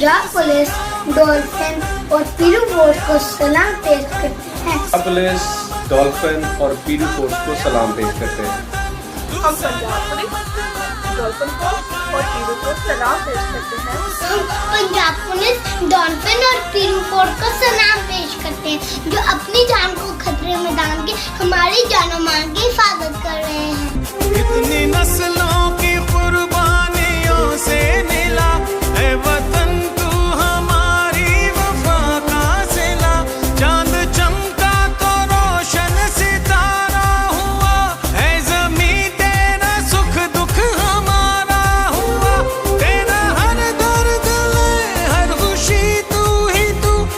Punjab police dolphin और पीरू force को सलाम पेश करते हैं। पुलिस डॉल्फिन और पीरू फोर्स को सलाम पेश करते हैं। हम पंजाब पुलिस डॉल्फिन फोर्स और पीरू को सलाम पेश करते हैं। हम पंजाब पुलिस डॉल्फिन और पीरू फोर्स को सलाम पेश करते हैं, जो अपनी जान को खतरे में डाल के हमारी जानो मान की हिफाजत कर रहे हैं। कितनी नस्लों की कुर्बानियों से मिला है वतन।